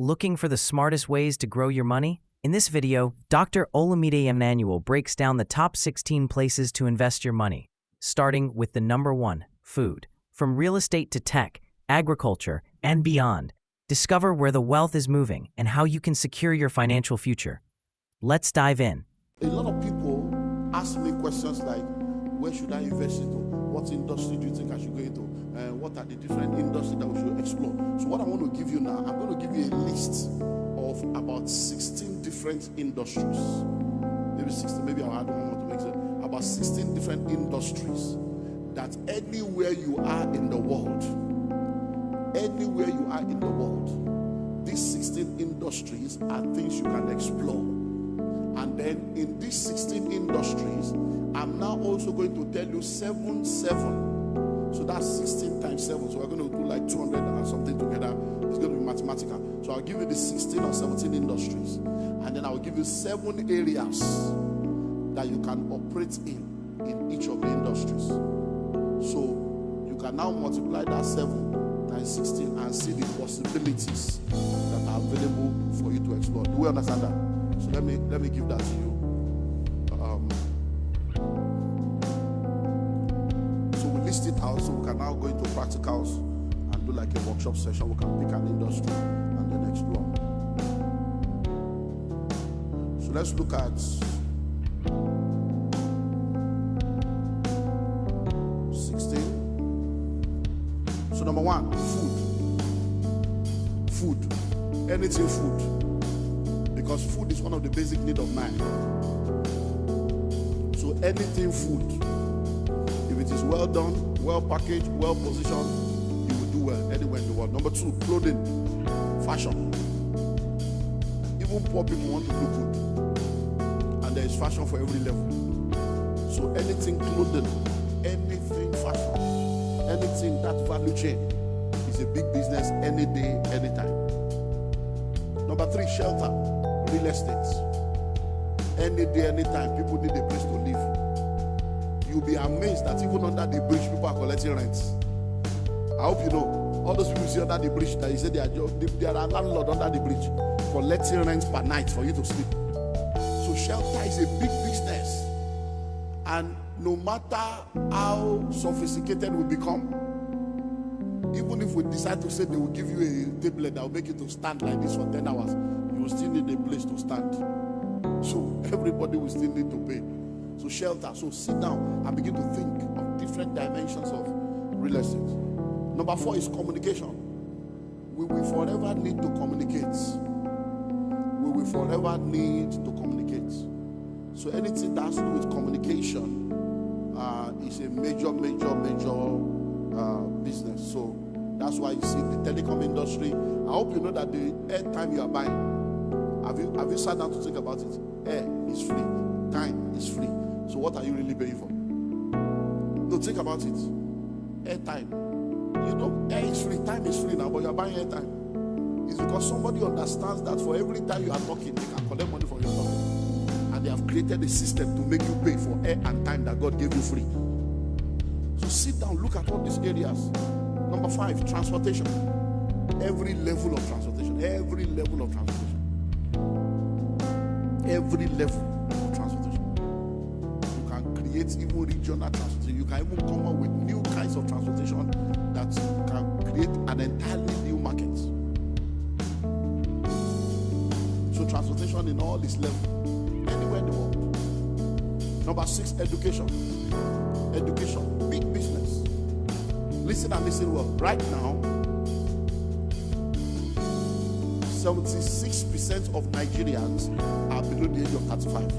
Looking for the smartest ways to grow your money? In this video, Dr. Olumide Emmanuel breaks down the top 16 places to invest your money, starting with the number 1, food. From real estate to tech, agriculture, and beyond, discover where the wealth is moving and how you can secure your financial future. Let's dive in. A lot of people ask me questions like, where should I invest into? What industry do you think I should go into? What are the different industries that we should explore? So what I want to give you now, I'm going to give you a list of about 16 different industries. Maybe 16, maybe I'll add one more to make it. About 16 different industries that anywhere you are in the world, these 16 industries are things you can explore. And then in these 16 industries, I'm now also going to tell you 7. So that's 16 times 7. So we're going to do like 200 and something together. It's going to be mathematical. So I'll give you the 16 or 17 industries. And then I'll give you 7 areas that you can operate in each of the industries. So you can now multiply that 7 times 16 and see the possibilities that are available for you to explore. Do we understand that? So let me give that to you. So we list it out so we can now go into practicals and do like a workshop session. We can pick an industry and then explore. So let's look at 16. So number 1, food. Anything food. Because food is one of the basic needs of man. So anything food, if it is well done, well packaged, well positioned, you will do well anywhere in the world. Number 2, clothing, fashion. Even poor people want to look good, and there is fashion for every level. So anything clothing, anything fashion, anything that value chain is a big business any day, anytime. Number 3, shelter. Real estate. Any day, anytime, people need a place to live. You'll be amazed that even under the bridge, people are collecting rents. I hope you know. All those people you see under the bridge, that you say there are landlords under the bridge collecting rents per night for you to sleep. So shelter is a big business. And no matter how sophisticated we become, even if we decide to say they will give you a tablet that will make you to stand like this for 10 hours, you will still need a place to stand. So everybody will still need to pay. So shelter. So sit down and begin to think of different dimensions of real estate. Number 4 is communication. We will forever need to communicate. So anything that has to do with communication is a major business. So that's why you see the telecom industry. I hope you know that the airtime you are buying, have you sat down to think about it? Air is free, time is free. So what are you really paying for? No, think about it. Airtime. You know, air is free, time is free now, but you are buying airtime. It's because somebody understands that for every time you are talking, they can collect money for your talking. And they have created a system to make you pay for air and time that God gave you free. So sit down, look at all these areas. Number 5, transportation. Every level of transportation. You can create even regional transportation. You can even come up with new kinds of transportation that can create an entirely new market. So transportation in all its levels, anywhere in the world. Number 6, education. Big business. Listen and listen well. Right now, 76% of Nigerians are below the age of 35.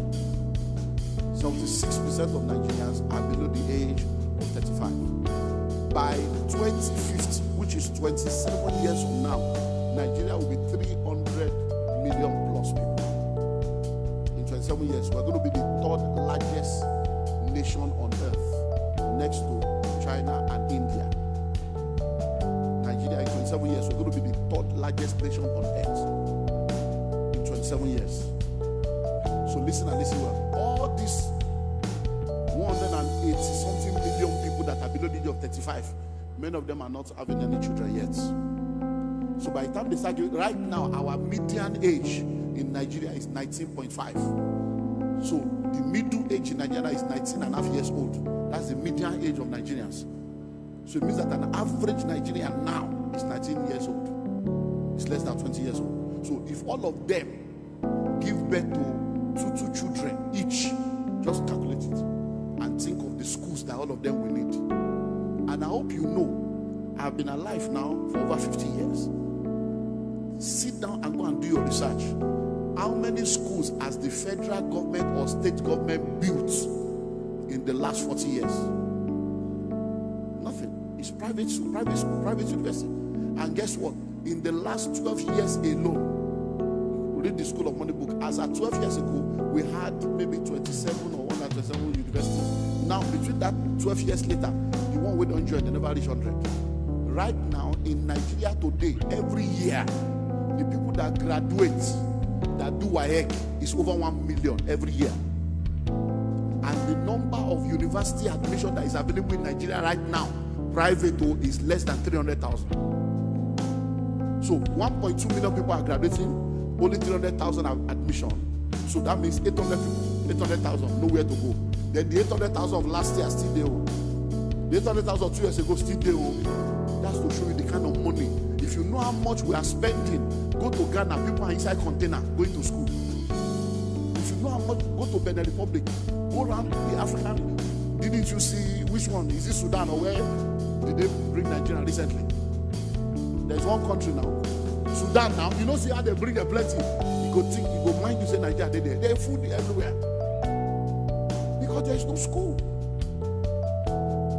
76% of Nigerians are below the age of 35. By 2050, which is 27 years from now, Nigeria will be 300 million plus people. In 27 years, we're going to be the 3rd largest nation on earth, next to China and India. Nigeria in 27 years, we're going to be the 3rd largest nation on earth in 27 years. So listen and listen well. All these 180 something million people that are below the age of 35, many of them are not having any children yet. So by the time they start giving, right now, our median age in Nigeria is 19.5. So the middle age in Nigeria is 19 and a half years old. That's the median age of Nigerians. So it means that an average Nigerian now is 19 years old. It's less than 20 years old. So if all of them give birth to two children each, just calculate it and think of the schools that all of them will need. And I hope you know, I've been alive now for over 50 years. Sit down and go and do your research. How many schools has the federal government or state government built in the last 40 years? Nothing. It's private school, private university. And guess what? In the last 12 years alone, read the School of Money book, as at 12 years ago, we had maybe 27 or 127 universities. Now, between that 12 years later, the one we don't join, they never reach 100. Right now, in Nigeria today, every year, the people that graduate, that do WAEC, is over 1 million every year. And the number of university admission that is available in Nigeria right now, private, is less than 300,000. So 1.2 million people are graduating, only 300,000 are admission. So that means 800,000 nowhere to go. Then the 800,000 of last year still there. The 800,000 of 2 years ago still there. That's to show you the kind of money. If you know how much we are spending, go to Ghana, people are inside container going to school. If you know how much, go to Benin Republic, go around the African. Didn't you see which one? Is it Sudan or where did they bring Nigeria recently? There's one country now. Sudan now, you know, see how they bring a plenty. You go think, you go mind you say Nigeria, they there. There's food everywhere. Because there's no school.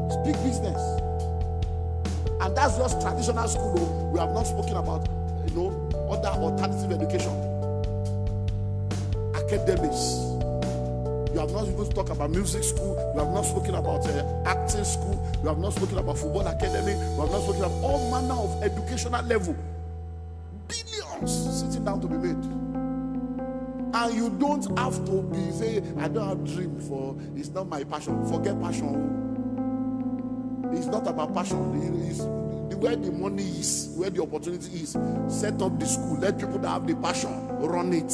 It's big business. And that's just traditional school. Though. We have not spoken about, other alternative education. Academics. You have not even talked about music school. You have not spoken about acting school. You have not spoken about football academy. You have not spoken about all manner of educational level. Billions sitting down to be made. And you don't have to be saying, I don't have dream for, it's not my passion. Forget passion. It's not about passion. It's where the money is, where the opportunity is. Set up the school. Let people that have the passion run it.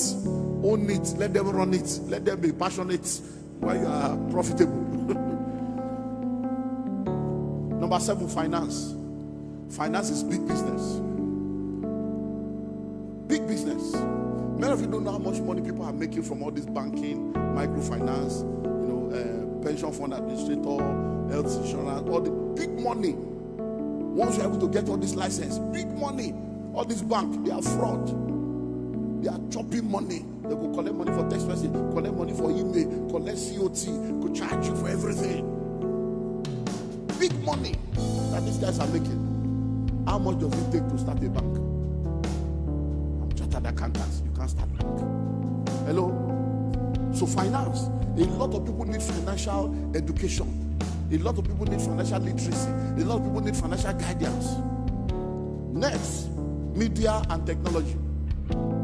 Own it. Let them run it. Let them be passionate while you are profitable. Number 7, finance. Finance is big business. Big business. Many of you don't know how much money people are making from all this banking, microfinance, pension fund administrator, health insurance, all the big money. Once you're able to get all this license, big money. All this bank, they are fraud. They are chopping money. They go collect money for text message, collect money for email, collect COT, go charge you for everything. Big money that these guys are making. How much does it take to start a bank? I'm chartered accountants. You can't start a bank. Hello? So finance. A lot of people need financial education. A lot of people need financial literacy. A lot of people need financial guidance. Next, media and technology.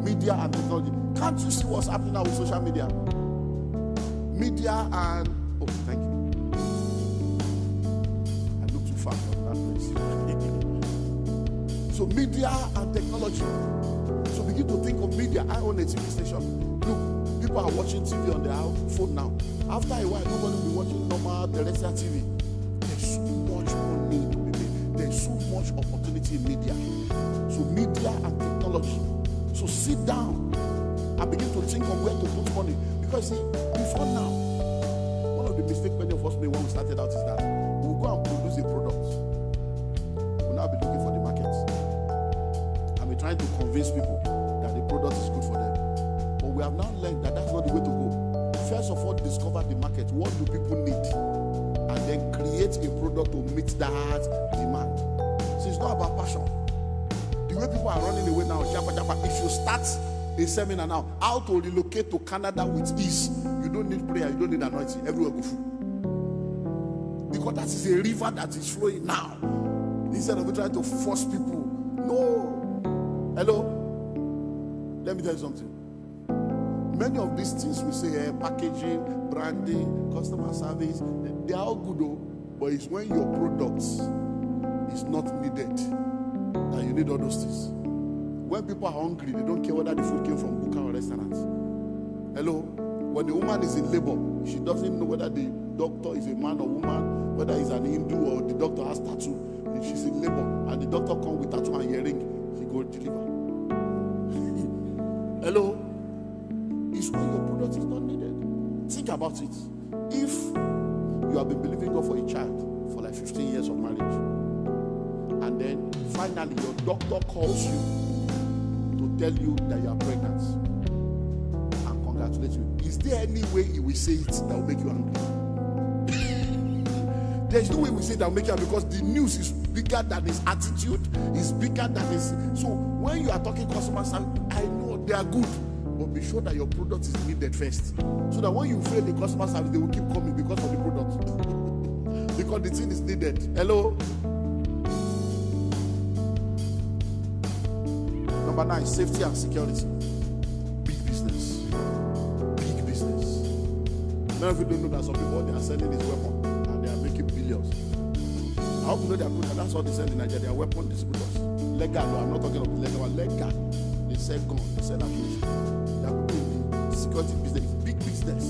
Media and technology. Can't you see what's happening now with social media? Media and... Oh, thank you. I look too far from that place. So media and technology. So begin to think of media. I own a TV station. Look, people are watching TV on their phone now. After a while, nobody will be watching normal terrestrial TV. There's so much money to be made. There's so much opportunity in media. So media and technology. So sit down and begin to think of where to put money. Because see, before now, one of the mistakes many of us made when we started out is that we'll go and produce a product. We'll now be looking for the market. And we're trying to convince people that the product is good for them. But we have now learned that that's not the way to go. First of all, discover the market. What do people need? And then create a product to meet that demand. So it's not about passion. The way people are running away now, if you start a seminar now, how to relocate to Canada with ease, you don't need prayer, you don't need anointing, everywhere go full. Because that is a river that is flowing now. Instead of trying to force people. No. Hello? Let me tell you something. Many of these things we say, packaging, branding, customer service, they are all good though, but it's when your product is not needed that you need all those things. When people are hungry, they don't care whether the food came from buka or restaurants. Hello? When the woman is in labor, she doesn't know whether the doctor is a man or woman, whether he's an Hindu or the doctor has tattoo. If she's in labor and the doctor comes with tattoo and earring, he go deliver. Hello? It's when your product is not needed. Think about it. If you have been believing God for a child for like 15 years of marriage, and then finally your doctor calls you to tell you that you are pregnant and congratulate you, is there any way he will say it that will make you angry? There's no way we say that will make you angry, because the news is bigger than his attitude, is bigger than his. So when you are talking customer service, I know they are good, but be sure that your product is needed first, so that when you fail the customer service, they will keep coming because of the product. Because the thing is needed. Hello? Number 9, safety and security. Big business. Big business. Many of you don't know that some people, they are selling this weapon and they are making billions. I hope you know they are good. That's what they sell in Nigeria. They are weapon distributors. Legal, I'm not talking of illegal. Legal. They sell guns, they sell ammunition. They are people in the security business. Big business.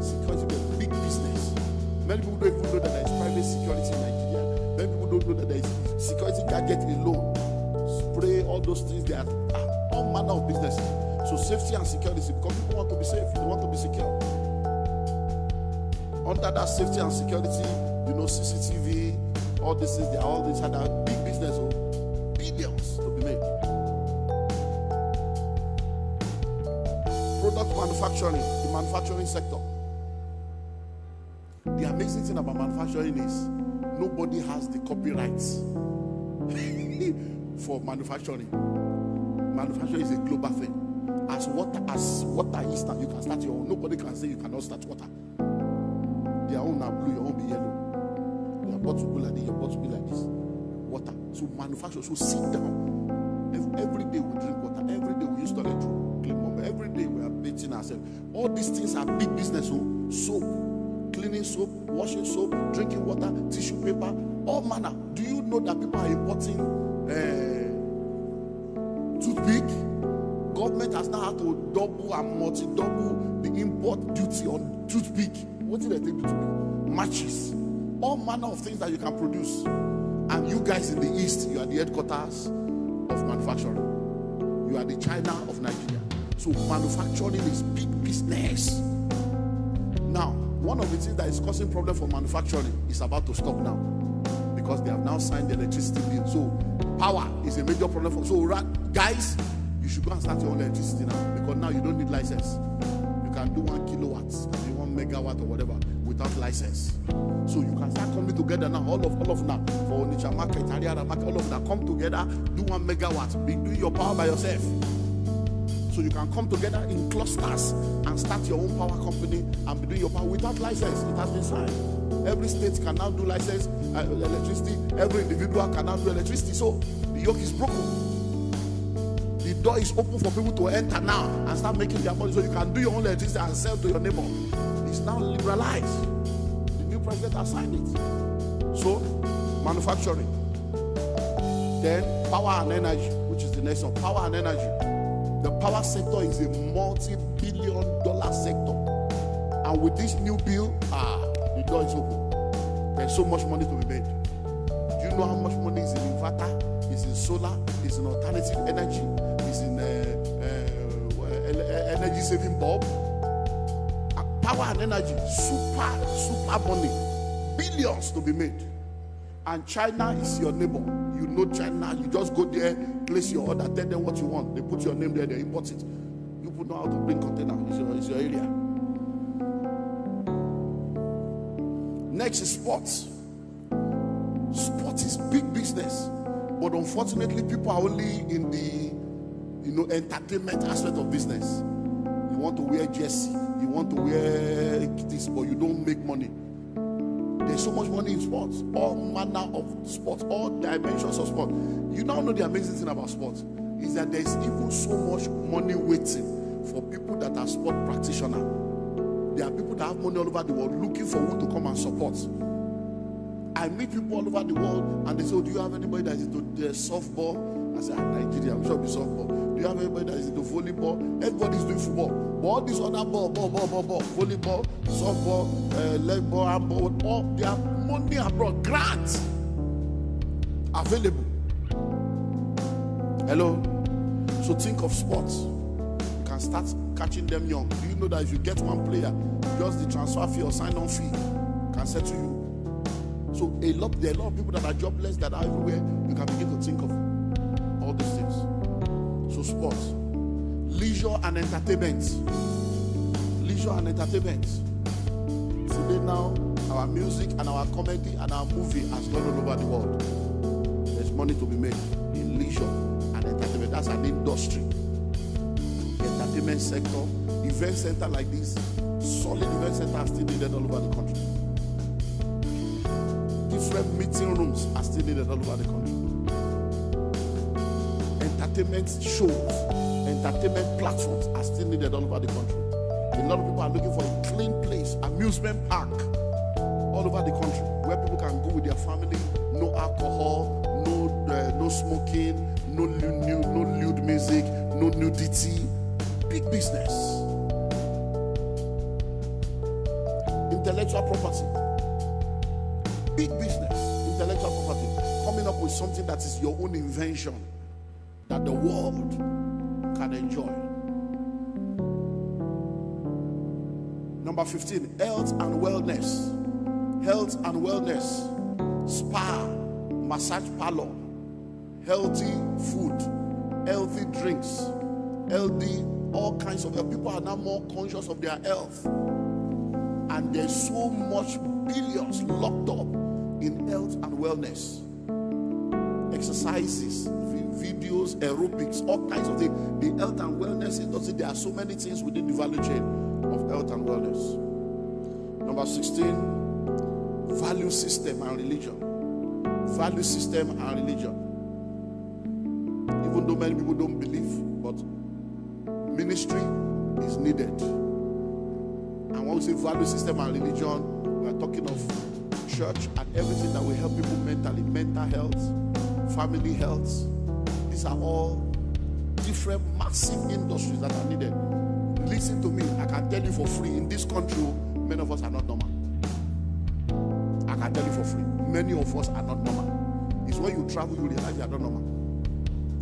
Security business. Big business. Many people don't even know that there is private security in Nigeria. Many people don't know that there is security gadget alone. Spray, all those things. They are all manner of business. So safety and security, because people want to be safe, they want to be secure. Under that safety and security, you know, CCTV, all these things, they are all these other big business, billions to be made. Product manufacturing, the manufacturing sector. The amazing thing about manufacturing is nobody has the copyrights for manufacturing. Manufacturing is a global thing. As water is now, you can start your own. Nobody can say you cannot start water. Their own are blue, your own be yellow. Your bottle will be like this, your bottle will be like this. Water. So manufacture. So sit down. Every day we drink water. Every day we use toilet to clean water. Every day we are bathing ourselves. All these things are big business. So soap, cleaning soap, washing soap, drinking water, tissue paper, all manner. Do you know that people are importing toothpick? Government has now had to double and multi-double the import duty on toothpick. What did they take toothpick? Matches. All manner of things that you can produce. And you guys in the East, you are the headquarters of manufacturing. You are the China of Nigeria. So manufacturing is big business. Now, one of the things that is causing problem for manufacturing is about to stop now, because they have now signed the electricity bill. So power is a major problem for. So guys, you should go and start your own electricity now, because now you don't need license. You can do 1 kilowatt, 1 megawatt or whatever without license. So you can start coming together now. All of now for Onitsha market, Ariara market, all of that come together. Do 1 megawatt. Be doing your power by yourself. So you can come together in clusters and start your own power company and be doing your power without license. It has been signed. Every state can now do license electricity. Every individual can now do electricity. So the yoke is broken. The door is open for people to enter now and start making their money. So you can do your own electricity and sell to your neighbor. It's now liberalized. The new president has signed it. So manufacturing. Then power and energy, which is the next one. Power and energy. The power sector is a multi-billion-dollar sector. And with this new bill, the door is open. There's so much money to be made. Do you know how much money is in inverter, is in solar, is in alternative energy, is in energy saving bulb? Power and energy, super money. Billions to be made. And China is your neighbor. You know China, you just go there, place your order, tell them what you want. They put your name there, they import it. You put know how to bring container. It's your area. Next is sports. Sports is big business. But unfortunately, people are only in the entertainment aspect of business. You want to wear jersey, you want to wear this, but you don't make money. There's so much money in sports, all manner of sports, all dimensions of sport. You now know the amazing thing about sports is that there's even so much money waiting for people that are sport practitioners. There are people that have money all over the world looking for who to come and support. I meet people all over the world, and they say, oh, do you have anybody that is into softball? I say, Nigeria, I'm sure it'll be softball. Do you have anybody that is into volleyball? Everybody's doing football. But all these other ball, volleyball, softball, leg ball, handball, all their money abroad, grants available. Hello? So think of sports. You can start catching them young. Do you know that if you get one player, just the transfer fee or sign-on fee can settle you? So there are a lot of people that are jobless, that are everywhere. You can begin to think of all these things. So sports, leisure and entertainment. Leisure and entertainment. Today now, our music and our comedy and our movie has gone all over the world. There's money to be made in leisure and entertainment. That's an industry. Entertainment sector, event center like this, solid event center are still needed all over the country. Different meeting rooms are still needed all over the country. Entertainment shows, entertainment platforms are still needed all over the country. A lot of people are looking for a clean place, amusement park all over the country where people can go with their family, no alcohol, no smoking, no lewd music, no nudity. Big business. Intellectual property. Big business. Intellectual property. Coming up with something that is your own invention that the world can enjoy. Number 15, health and wellness. Health and wellness. Spa, massage parlor, healthy food, healthy drinks, healthy, all kinds of health. People are now more conscious of their health. And there's so much billions locked up in health and wellness. Exercises, videos, aerobics, all kinds of things. The health and wellness industry, there are so many things within the value chain of health and wellness. Number 16, value system and religion. Value system and religion. Even though many people don't believe, but ministry is needed. And when we say value system and religion, we are talking of church and everything that will help people mentally, mental health, family health. These are all different massive industries that are needed. Listen to me, I can tell you for free, in this country, many of us are not normal. I can tell you for free, many of us are not normal. It's when you travel, you realize you are not normal.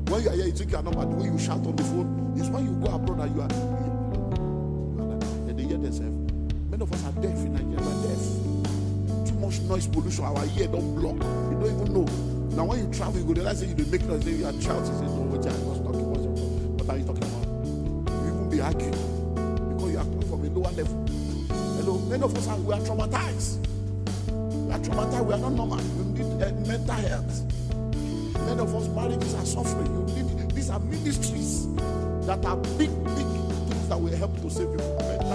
When you are here, you think you are normal. The way you shout on the phone is when you go abroad and you are. They hear themselves. Many of us are deaf in Nigeria. We are deaf. Too much noise pollution. Our ear don't block. You don't even know. Now when you travel, you go realize that you make noise. Then you are shouting. You say, no, wait, I was talking. What are you talking about? You even be arguing because you are coming from a lower level. Hello, many of us we are traumatized. We are traumatized. We are not normal. We need mental health. Many of us marriages are suffering. These are ministries that are big things that will help to save people. Mental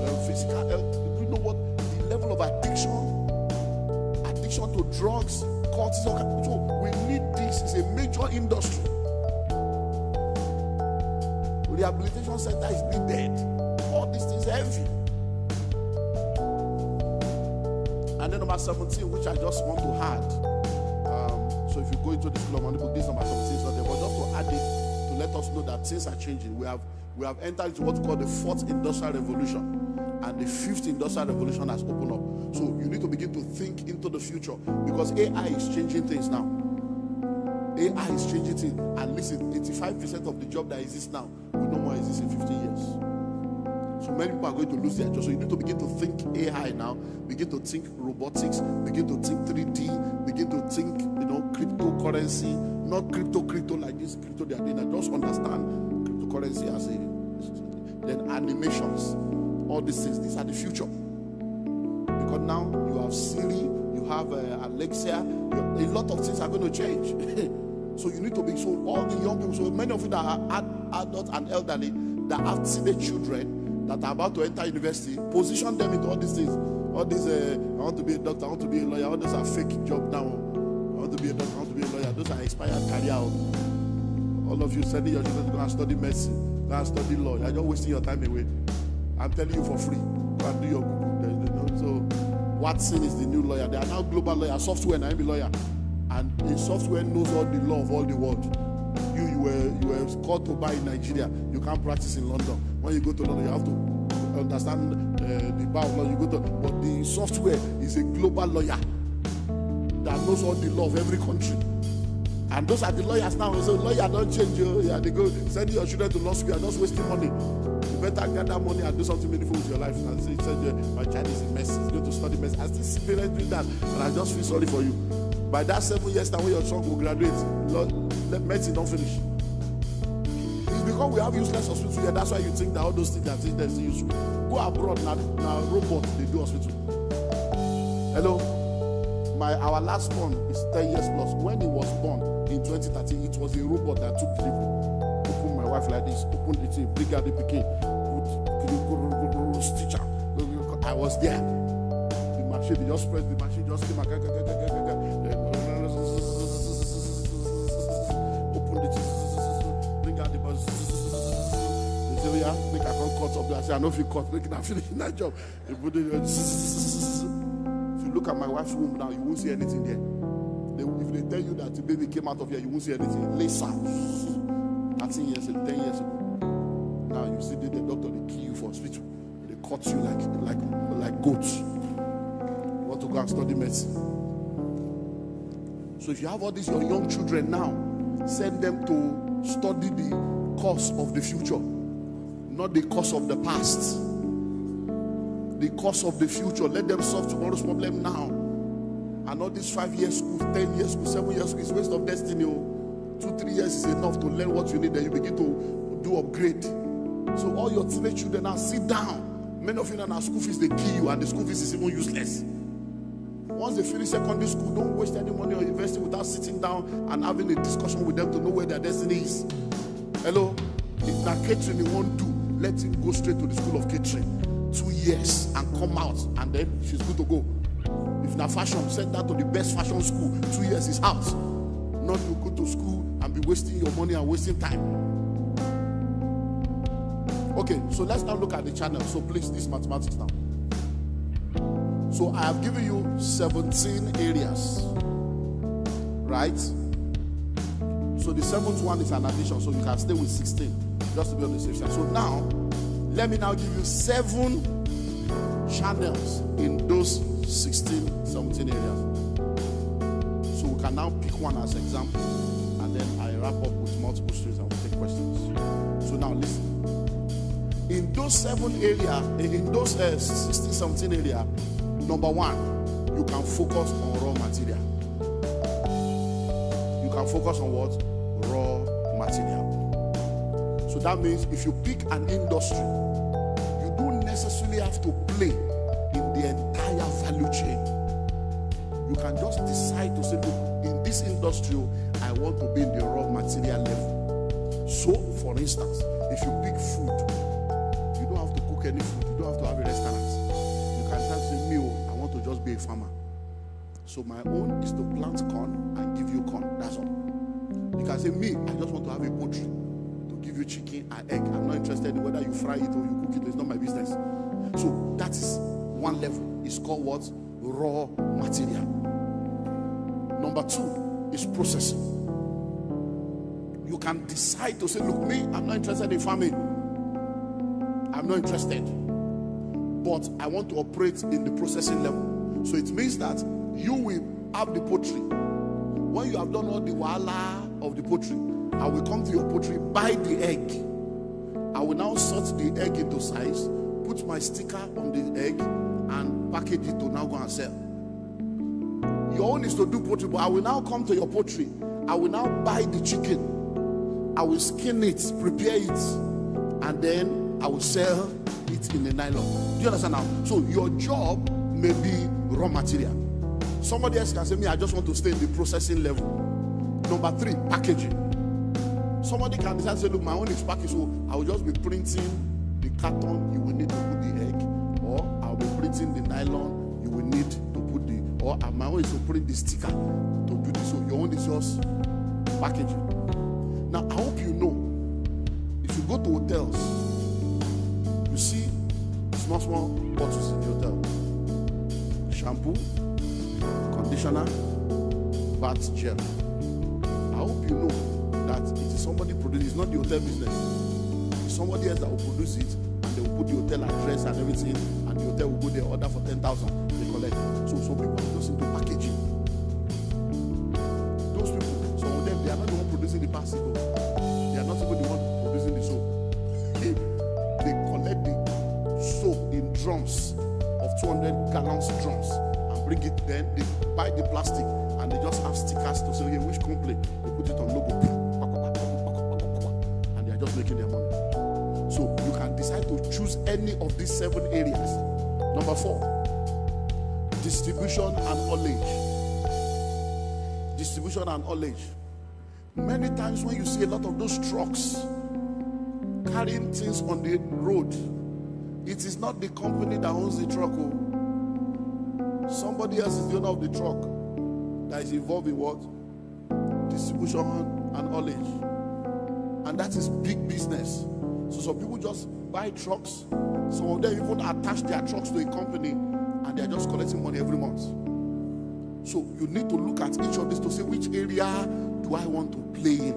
health, physical health. Do you know what the level of addiction to drugs, cortisol? So we need this. It's a major industry. Rehabilitation center is needed. All these things are heavy. And then number 17, which I just want to add. So if you go into this club, book this number 17, so there, but just to add it to let us know that things are changing. We have entered into what's called the 4th industrial revolution, and the 5th industrial revolution has opened up. So you need to begin to think into the future because AI is changing things now. AI is changing things, and listen, 85% of the job that exists now will no more exist in 50 years. So many people are going to lose their job. So you need to begin to think AI now, begin to think robotics, begin to think 3D, begin to think, cryptocurrency, not crypto like this, crypto they are doing. Just understand cryptocurrency as then animations, all these things. These are the future. Because now you have Siri, you have Alexa, a lot of things are going to change. So you need to be, so all the young people, so many of you that are adults and elderly, that have teenage children, that are about to enter university, position them into all these things. All these, I want to be a doctor, I want to be a lawyer, all those are fake jobs now. I want to be a doctor, I want to be a lawyer. Those are expired career. All of you sending your children to go and study medicine, go and study law. You're just wasting your time away. I'm telling you for free. Go and do your Google. So Watson is the new lawyer. They are now global lawyer. Software and I'm a lawyer. And the software knows all the law of all the world. You were called to buy in Nigeria. You can't practice in London. When you go to London, you have to understand the bar of law. You go to, but the software is a global lawyer that knows all the law of every country. And those are the lawyers now. So lawyer don't change you. Yeah, they go send your children to law school. You are just wasting money. You better gather money and do something meaningful with your life. And say, my child is in mess. He's going to study mess. I still see parents doing that, and I just feel sorry for you. By that 7 years time when your son will graduate, let medicine don't finish. It's because we have useless hospitals here. That's why you think that all those things that is useful. Go abroad now. Robot they do hospital. Hello. Our last born is 10 years plus. When he was born in 2013, it was a robot that took delivery. Open my wife like this, open the thing, bring out the pikin, stitcher. I was there. The machine, they just press the machine, just came open the thing, bring out the bus. They say, yeah, make a cut up there. I say, I know if you cut, make it finish that job. They put it. Look at my wife's womb now, you won't see anything there. If they tell you that the baby came out of here, you won't see anything. Laser. 13 years ago, 10 years ago. Now you see the doctor, they kill you for hospital. They cut you like goats. You want to go and study medicine. So if you have all these your young children now, send them to study the course of the future, not the course of the past. The course of the future. Let them solve tomorrow's problem now. And not this 5 years school, 10 years school, 7 years school is waste of destiny. 2-3 years is enough to learn what you need. Then you begin to do upgrade. So all your teenage children now sit down. Many of you now school fees they kill you, and the school fees is even useless. Once they finish secondary school, don't waste any money on investing without sitting down and having a discussion with them to know where their destiny is. Hello? If that catering they won't do, let him go straight to the school of catering. 2 years and come out, and then she's good to go. If not fashion, send that to the best fashion school. 2 years is out. Not to go to school and be wasting your money and wasting time. Okay, so let's now look at the channel. So please, this mathematics now. So I have given you 17 areas, right? So the seventh one is an addition, so you can stay with 16 just to be on the safe side. So now let me now give you 7 channels in those 16, 17 areas. So we can now pick one as example, and then I wrap up with multiple streams and we'll take questions. So now listen. In those 7 areas, in those 16, 17 areas, number 1, you can focus on raw material. You can focus on what? Raw material. So that means if you pick an industry, you don't necessarily have to play in the entire value chain. You can just decide to say, look, in this industry, I want to be in the raw material level. So, for instance, if you pick food, you don't have to cook any food. You don't have to have a restaurant. You can just say, me, I want to just be a farmer. So my own is to plant corn and give you corn. That's all. You can say, me, I just want to have a poultry. Give you chicken and egg. I'm not interested in whether you fry it or you cook it. It's not my business. So that is one level. It's called what? Raw material. Number 2 is processing. You can decide to say, look, me, I'm not interested in farming. I'm not interested. But I want to operate in the processing level. So it means that you will have the poultry. When you have done all the wahala of the poultry, I will come to your poultry, buy the egg. I will now sort the egg into size, put my sticker on the egg, and package it to now go and sell. Your own is to do poultry, but I will now come to your poultry. I will now buy the chicken. I will skin it, prepare it, and then I will sell it in a nylon. Do you understand now? So your job may be raw material. Somebody else can say, me, I just want to stay in the processing level. Number 3, packaging. Somebody can decide to say, look, my own is packaging, so I will just be printing the carton you will need to put the egg, or I'll be printing the nylon you will need to put the, or my own is to print the sticker to do this. So your own is just packaging. Now, I hope you know, if you go to hotels, you see small bottles in the hotel. shampoo, conditioner, bath gel. I hope you know that it is somebody producing. It's not the hotel business. It's somebody else that will produce it, and they will put the hotel address and everything, and the hotel will go there, order for 10,000. They collect. So people are just into packaging. Those people, some of them, they are not the one producing the bicycle. They are not even the one producing the soap. They collect the soap in drums of 200 gallons drums and bring it. Then they buy the plastic and they just have stickers to say, okay, which company. They put it on logo, and they are just making their money. So you can decide to choose any of these 7 areas. Number 4, distribution and haulage. Distribution and haulage. Many times when you see a lot of those trucks carrying things on the road, it is not the company that owns the truck. Somebody else is the owner of the truck that is involved in what? Distribution and haulage. And that is big business. So some people just buy trucks. Some of them even attach their trucks to a company and they are just collecting money every month. So you need to look at each of these to say, which area do I want to play in?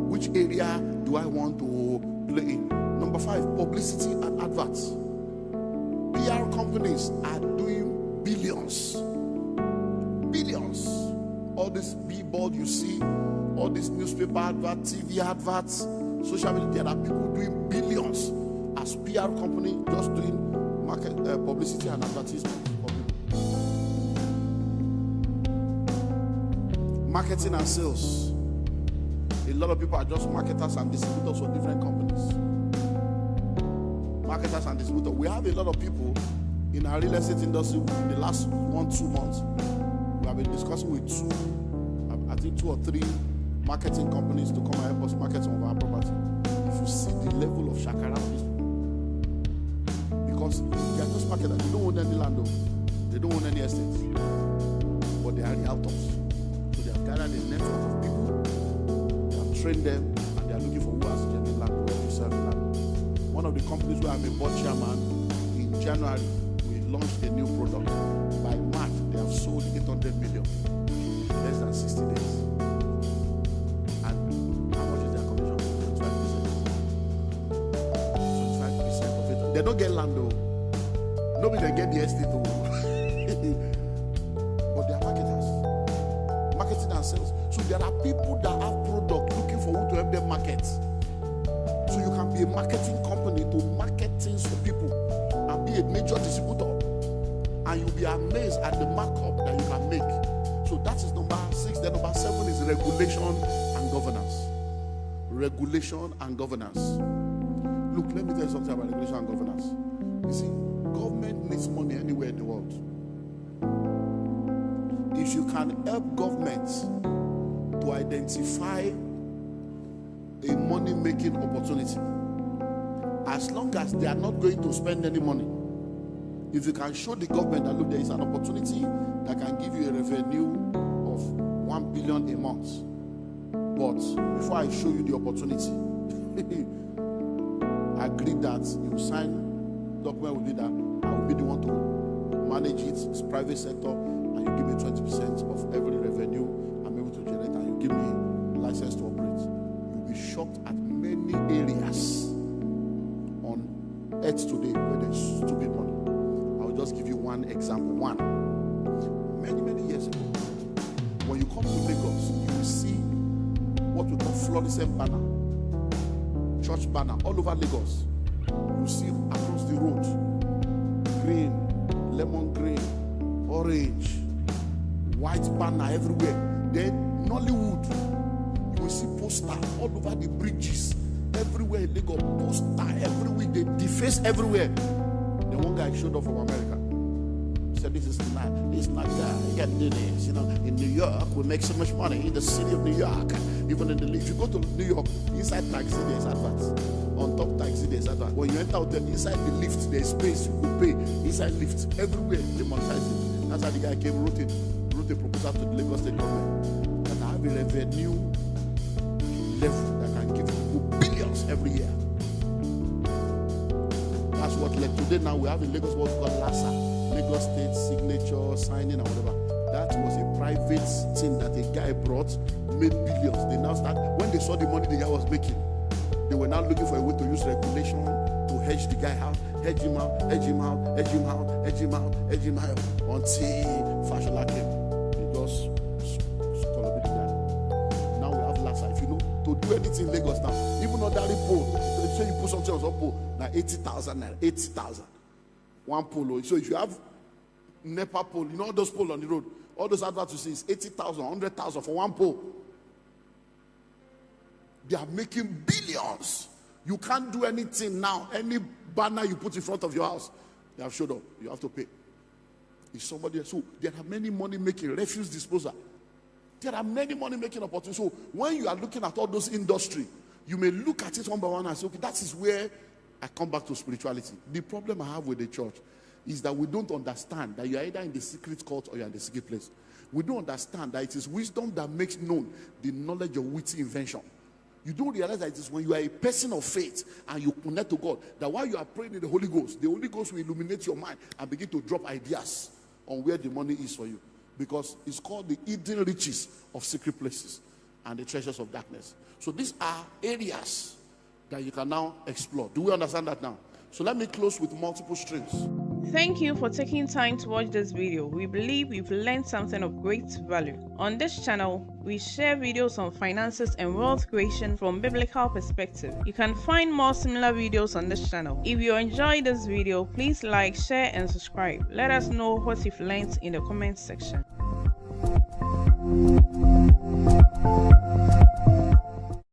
Which area do I want to play in? Number 5, publicity and adverts. PR companies are doing billions. Billions. All this billboard you see, all this newspaper adverts, TV adverts, social media, there are people doing billions as PR company just doing market publicity and advertisement for people. Marketing and sales. A lot of people are just marketers and distributors for different companies. Marketers and distributors. We have a lot of people in our real estate industry in the last 1-2 months. We have been discussing with 2 or 3 marketing companies to come and help us market some of our property. If you see the level of shakara people, because they are just marketers, they don't own any land, they don't own any estates, but they are realtors. So they have gathered a network of people, they have trained them, and they are looking for who has genuine land, who has reserved land. One of the companies where I'm a board chairman, in January, we launched a new product. By March, they have sold 800 million in less than 60 days. And how much is their commission? 25% of it. They don't get land though. Nobody can get the estate though. But they are marketers. Marketing and sales. So there are people that have product looking for who to help them market. So you can be a marketing company to market things for people and be a major distributor. And you'll be amazed at the markup that you can make. So that is number 6. Then number 7 is regulation and governance. Regulation and governance. Look, let me tell you something about regulation and governance. You see, government needs money anywhere in the world. If you can help governments to identify a money-making opportunity, as long as they are not going to spend any money, if you can show the government that, look, there is an opportunity that can give you a revenue of 1 billion a month, but before I show you the opportunity, I agree that you sign document with me that I will be the one to manage it. It's private sector, and you give me 20% of every revenue I'm able to generate, and you give me license to operate. You'll be shocked at many areas on earth today where there's stupid money. Just give you one example. Many years ago, when you come to Lagos, you will see what we call fluorescent banner, church banner all over Lagos. You see across the road, green, lemon green, orange, white banner everywhere. Then Nollywood, you will see poster all over the bridges everywhere in Lagos. Poster everywhere, they deface everywhere. Then one guy showed up from America. He said, this is not you can't do this. You know, in New York, we make so much money in the city of New York. Even in the if you go to New York, inside taxi there's adverts. On top taxi there's adverts. When you enter out there, inside the lift, there's space you could pay. Inside lift, everywhere they monetize it. That's how the guy came, wrote a proposal to the Lagos State government that I have a revenue level that can give people billions every year. That's what led today. Now we have in Lagos what we call LASA, Lagos State signature, signing, and whatever. That was a private thing that a guy brought, made billions. They now start, when they saw the money the guy was making, they were now looking for a way to use regulation to hedge the guy out, hedge him out, hedge him out, hedge him out, hedge him out, hedge him out, until Fashola came. Because it's gonna be the guy. Now we have Lassa. If you know, to do anything in Lagos now, even ordinary pole, they say you put something on some pole, now 80,000 naira, 80,000. One pole. So if you have NEPA pole, you know all those poles on the road, all those adverts you see is 80,000, 100,000 for one pole. They are making billions. You can't do anything now. Any banner you put in front of your house, they have showed up. You have to pay. It's somebody else. So there are many money making, refuse disposal. There are many money making opportunities. So when you are looking at all those industry, you may look at it one by one and say, okay, that is where I come back to spirituality. The problem I have with the church is that we don't understand that you are either in the secret court or you are in the secret place. We don't understand that it is wisdom that makes known the knowledge of witty invention. You don't realize that it is when you are a person of faith and you connect to God, that while you are praying in the Holy Ghost will illuminate your mind and begin to drop ideas on where the money is for you. Because it's called the hidden riches of secret places and the treasures of darkness. So these are areas that you can now explore. Do we understand that now? So let me close with multiple streams. Thank you for taking time to watch this video. We believe you've learned something of great value. On this channel, we share videos on finances and wealth creation from biblical perspective. You can find more similar videos on this channel. If you enjoyed this video, please like, share, and subscribe. Let us know what you've learned in the comment section.